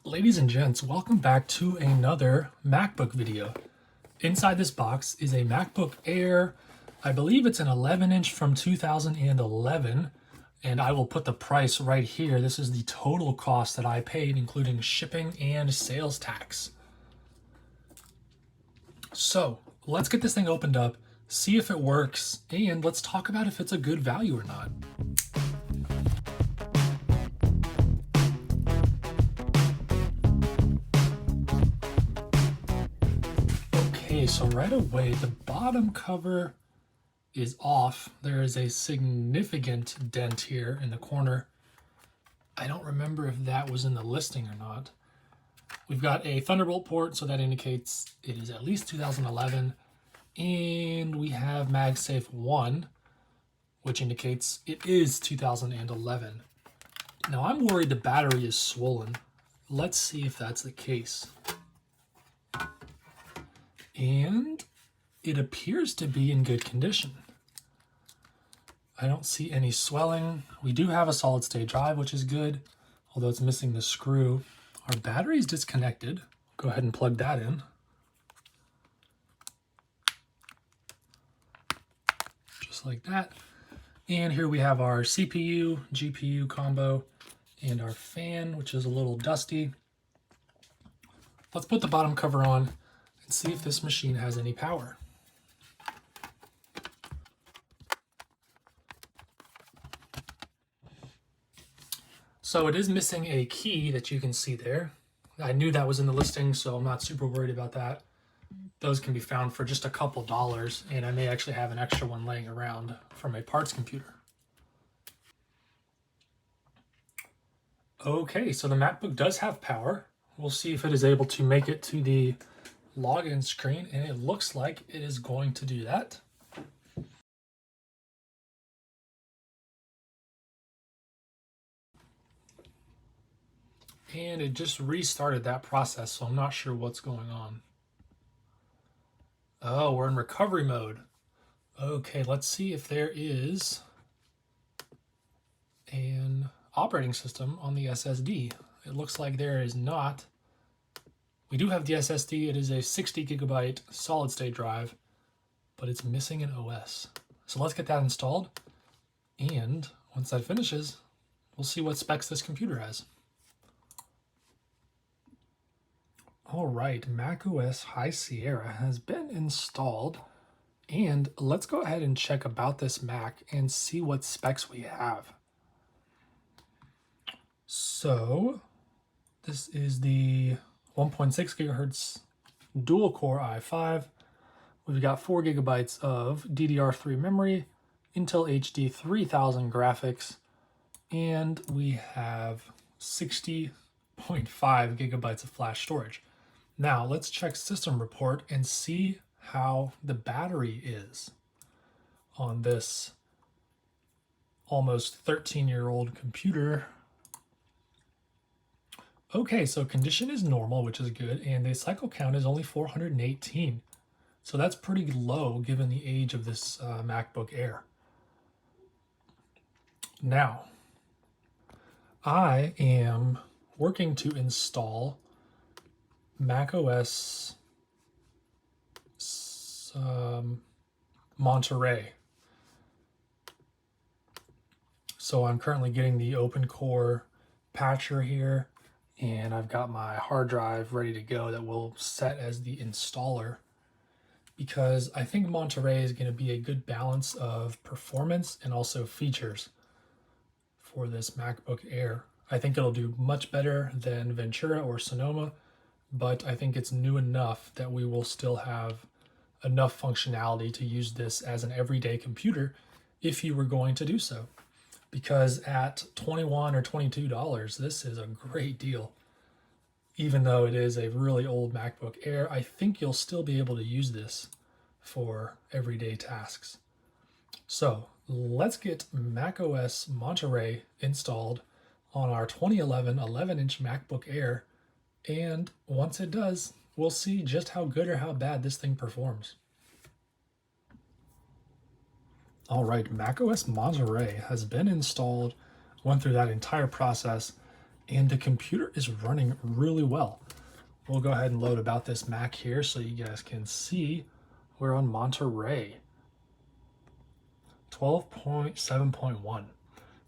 Ladies and gents, welcome back to another MacBook video. Inside this box is a MacBook Air. I believe it's an 11-inch from 2011, and I will put the price right here. This is the total cost that I paid, including shipping and sales tax. So let's get this thing opened up, see if it works, and let's talk about if it's a good value or not. Okay, so right away, the bottom cover is off. There is a significant dent here in the corner. I don't remember if that was in the listing or not. We've got a Thunderbolt port, so that indicates it is at least 2011. And we have MagSafe 1, which indicates it is 2011. Now I'm worried the battery is swollen. Let's see if that's the case. And it appears to be in good condition. I don't see any swelling. We do have a solid state drive, which is good, although it's missing the screw. Our battery is disconnected. Go ahead and plug that in. Just like that. And here we have our CPU, GPU combo, and our fan, which is a little dusty. Let's put the bottom cover on and see if this machine has any power. So it is missing a key that you can see there. I knew that was in the listing, so I'm not super worried about that. Those can be found for just a couple dollars, and I may actually have an extra one laying around from a parts computer. Okay, so the MacBook does have power. We'll see if it is able to make it to the login screen, and it looks like it is going to do that. And it just restarted that process, so I'm not sure what's going on. Oh, we're in recovery mode. Okay, let's see if there is an operating system on the SSD. It looks like there is not. We do have the SSD. It is a 60 gigabyte solid state drive, but it's missing an OS. So let's get that installed. And once that finishes, we'll see what specs this computer has. All right, macOS High Sierra has been installed. And let's go ahead and check about this Mac and see what specs we have. So this is the 1.6 gigahertz dual core i5. We've got 4 gigabytes of DDR3 memory, Intel HD 3000 graphics, and we have 60.5 gigabytes of flash storage. Now let's check system report and see how the battery is on this almost 13-year-old computer. Okay, so condition is normal, which is good, and the cycle count is only 418. So that's pretty low given the age of this MacBook Air. Now, I am working to install macOS Monterey. So I'm currently getting the open core patcher here, and I've got my hard drive ready to go that will set as the installer, because I think Monterey is going to be a good balance of performance and also features for this MacBook Air. I think it'll do much better than Ventura or Sonoma, but I think it's new enough that we will still have enough functionality to use this as an everyday computer if you were going to do so. Because at $21 or $22, this is a great deal. Even though it is a really old MacBook Air, I think you'll still be able to use this for everyday tasks. So let's get macOS Monterey installed on our 2011 11-inch MacBook Air, and once it does, we'll see just how good or how bad this thing performs. All right, macOS Monterey has been installed, went through that entire process, and the computer is running really well. We'll go ahead and load About This Mac here so you guys can see we're on Monterey 12.7.1.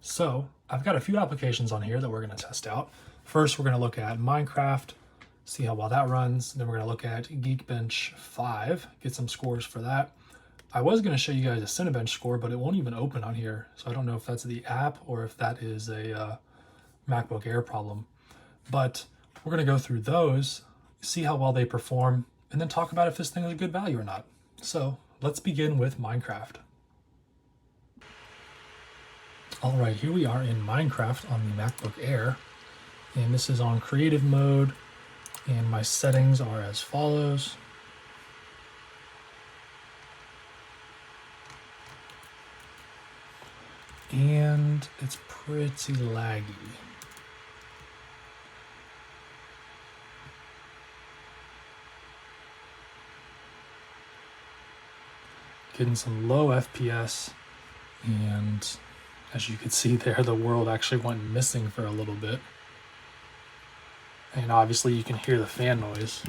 So I've got a few applications on here that we're going to test out. First, we're going to look at Minecraft, see how well that runs. Then we're going to look at Geekbench 5, get some scores for that. I was going to show you guys a Cinebench score, but it won't even open on here. So I don't know if that's the app or if that is a MacBook Air problem. But we're going to go through those, see how well they perform, and then talk about if this thing is a good value or not. So let's begin with Minecraft. All right, here we are in Minecraft on the MacBook Air, and this is on creative mode, and my settings are as follows. And it's pretty laggy. Getting some low FPS, and as you can see there, the world actually went missing for a little bit. And obviously you can hear the fan noise.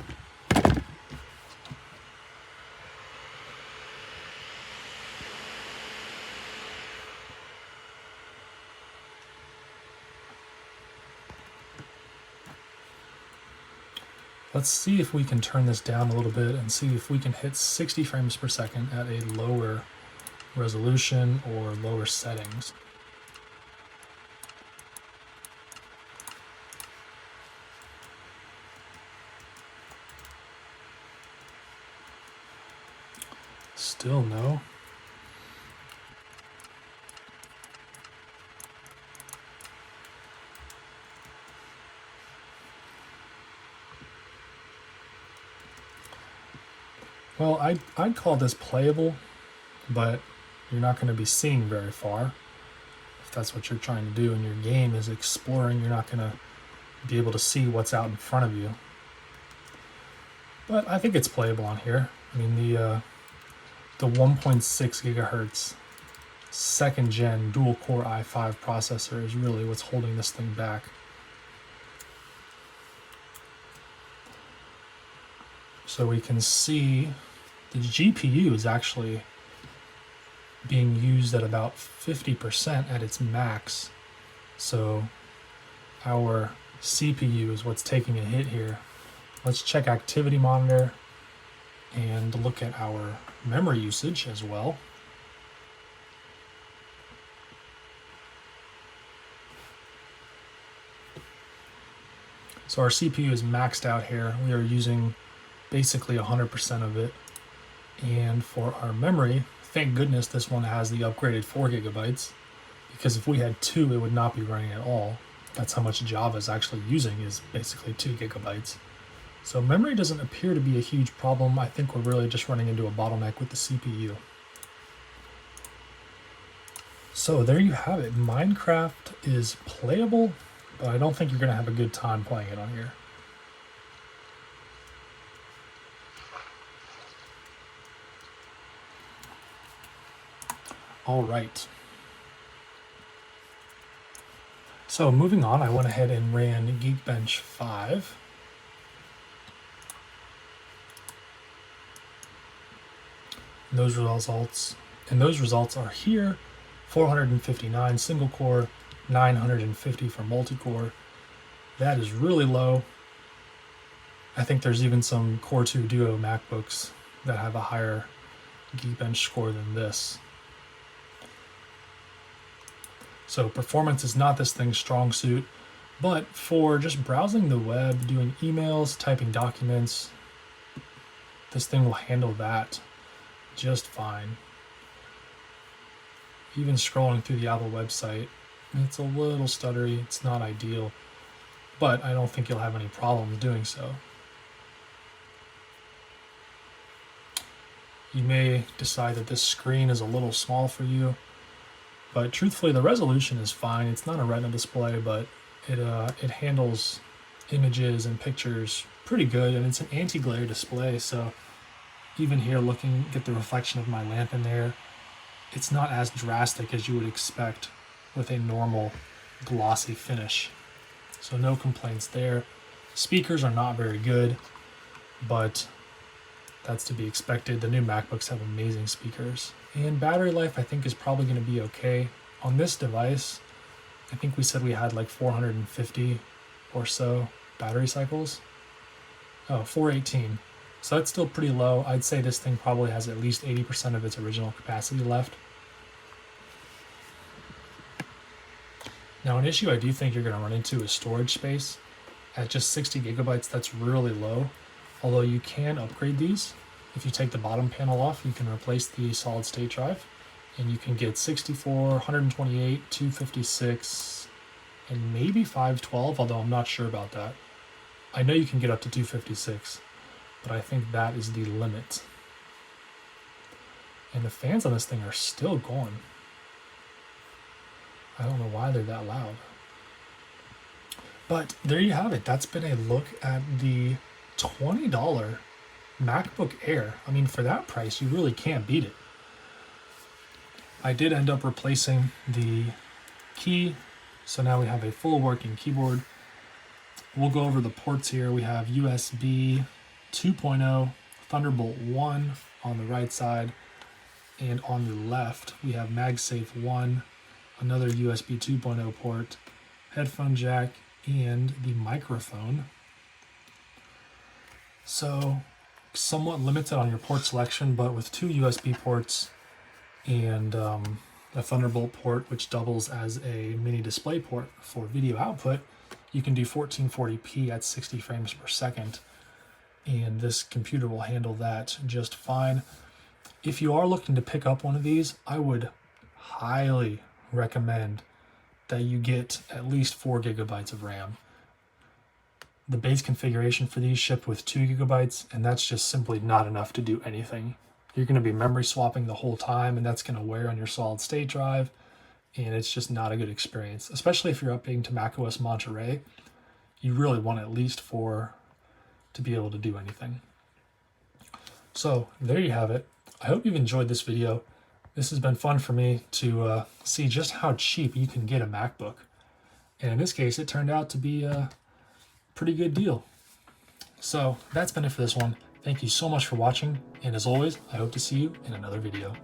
Let's see if we can turn this down a little bit and see if we can hit 60 frames per second at a lower resolution or lower settings. Still no. Well, I'd call this playable, but you're not going to be seeing very far. If that's what you're trying to do and your game is exploring, you're not going to be able to see what's out in front of you. But I think it's playable on here. I mean, the 1.6 gigahertz second gen dual core i5 processor is really what's holding this thing back. So we can see the GPU is actually being used at about 50% at its max. So our CPU is what's taking a hit here. Let's check activity monitor and look at our memory usage as well. So our CPU is maxed out here. We are using basically 100% of it. And for our memory, thank goodness this one has the upgraded 4 gigabytes, because if we had 2, it would not be running at all. That's how much Java is actually using, is basically 2 gigabytes. So memory doesn't appear to be a huge problem. I think we're really just running into a bottleneck with the CPU. So there you have it. Minecraft is playable, but I don't think you're going to have a good time playing it on here. All right. So moving on, I went ahead and ran Geekbench 5. Those results are here. 459 single core, 950 for multi-core. That is really low. I think there's even some Core 2 Duo MacBooks that have a higher Geekbench score than this. So performance is not this thing's strong suit, but for just browsing the web, doing emails, typing documents, this thing will handle that just fine. Even scrolling through the Apple website, it's a little stuttery, it's not ideal, but I don't think you'll have any problems doing so. You may decide that this screen is a little small for you, but truthfully the resolution is fine. It's not a Retina display, but it handles images and pictures pretty good, and it's an anti-glare display, so even here looking at the reflection of my lamp in there, it's not as drastic as you would expect with a normal glossy finish. So no complaints there. Speakers are not very good, but that's to be expected. The new MacBooks have amazing speakers. And battery life I think is probably going to be okay. On this device, I think we said we had like 450 or so battery cycles. Oh, 418. So that's still pretty low. I'd say this thing probably has at least 80% of its original capacity left. Now, an issue I do think you're going to run into is storage space. At just 60 gigabytes, that's really low. Although you can upgrade these. If you take the bottom panel off, you can replace the solid state drive. And you can get 64, 128, 256, and maybe 512, although I'm not sure about that. I know you can get up to 256, but I think that is the limit. And the fans on this thing are still going. I don't know why they're that loud. But there you have it. That's been a look at the $20 MacBook Air. I mean, for that price, you really can't beat it. I did end up replacing the key, so now we have a full working keyboard. We'll go over the ports here. We have USB 2.0, Thunderbolt 1 on the right side, and on the left we have MagSafe 1, another USB 2.0 port, headphone jack, and the microphone. So somewhat limited on your port selection, but with 2 USB ports and a Thunderbolt port, which doubles as a mini display port for video output, you can do 1440p at 60 frames per second, and this computer will handle that just fine. If you are looking to pick up one of these, I would highly recommend that you get at least 4 gigabytes of RAM. The base configuration for these shipped with 2 gigabytes, and that's just simply not enough to do anything. You're going to be memory swapping the whole time, and that's going to wear on your solid state drive, and it's just not a good experience, especially if you're updating to macOS Monterey. You really want at least 4 to be able to do anything. So there you have it. I hope you've enjoyed this video. This has been fun for me to see just how cheap you can get a MacBook. And in this case, it turned out to be a pretty good deal. So that's been it for this one. Thank you so much for watching, and as always, I hope to see you in another video.